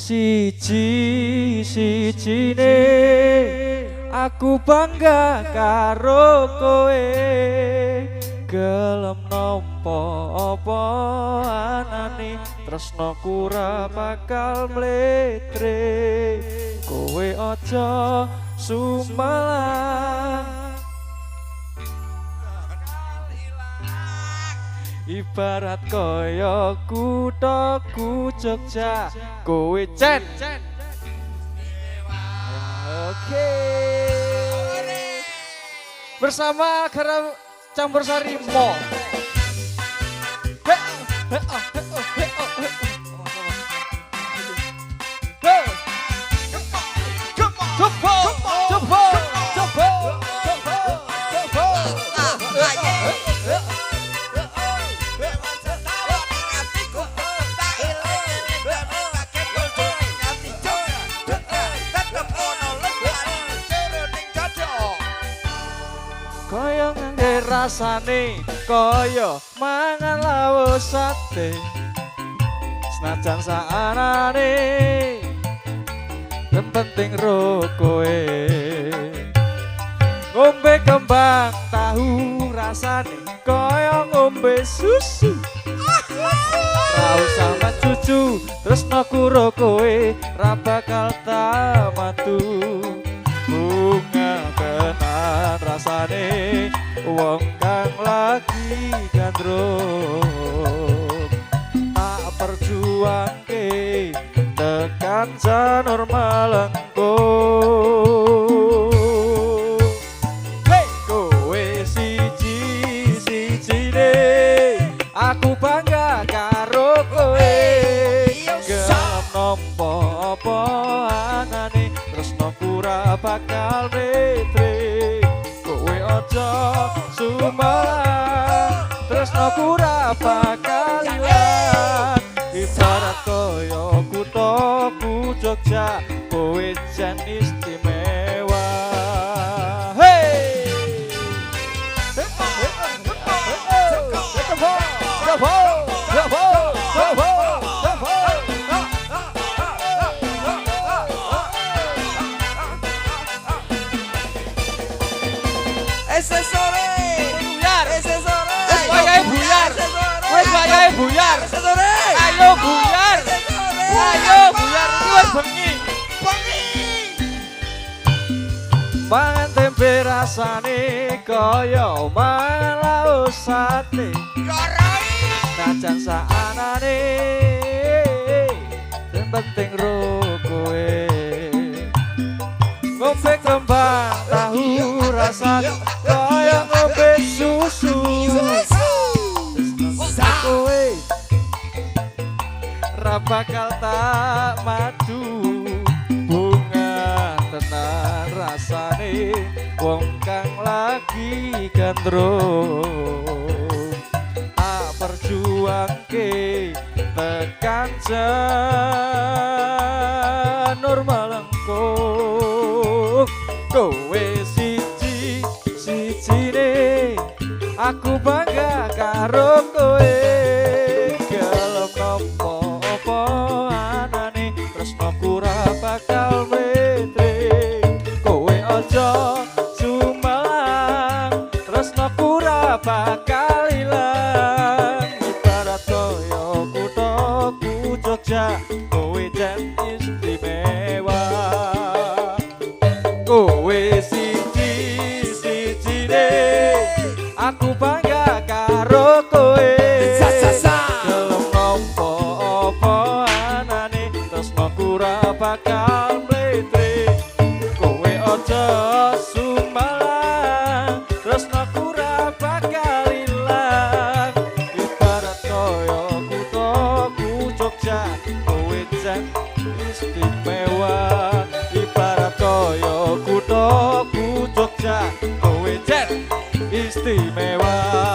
Siji-sijine aku bangga karo kowe, gelem nampa apa anane tresnaku ra bakal mletre. Kowe aja sumalang ibarat kaya kuthaku Jogja, kowe Cen. Oke. Bersama Garam Campur Sari Mall. Kaya ngangge rasane kaya mangan lawuh sate, senajan saanane yang penting ro kowe ngombe kembang tahu rasane kaya ngombe susu. Ra usah macucu tresnaku ro kowe ra bakal tamatu. Bunga tenan rasane wong kang lagi gandrung, tak perjuangke tekan janur Malengko. Hey, kowe siji-sijine aku bangga karo kowe, gelem nampa apa anane tresnaku ra bakal mletre. Kowe aja sumalang tresnaku ra bakal ilang, ibarat kaya kuthaku Jogja, kowe jan istimewa. Hey! Ese sore buyar, ese sore wis wayahe buyar, wis wayahe buyar, ese sore ayo buyar, ayo buyar, iki wis bengi. Mangan tempe rasane kaya mangan lawuh sate, najan saanane sing penting ro kowe ngombe kembang tahu rasane kaya ngombe susu. Kowe ra bakal tak madu. Bunga tenan rasane wong kang lagi gandrung, tak perjuangke tekan janur Malengko. Kowe siji-sijine aku bangga karo kowe, gelem nampa apa anane tresnaku ra bakal mletre. Kowe aja sumalang tresnaku ra bakal ilang, ibarat kaya kuthaku Jogja, kowe jan istimewa. Kowe siji-sijine aku bangga karo kowe, gelem nampa apa anane tresnaku ra bakal mletre. Kowe aja sumalang tresnaku ra bakal ilang, ibarat kaya kuthaku Jogja, kowe jan istimewa. Ibarat kaya kuthaku Jogja, kowe jan istimewa.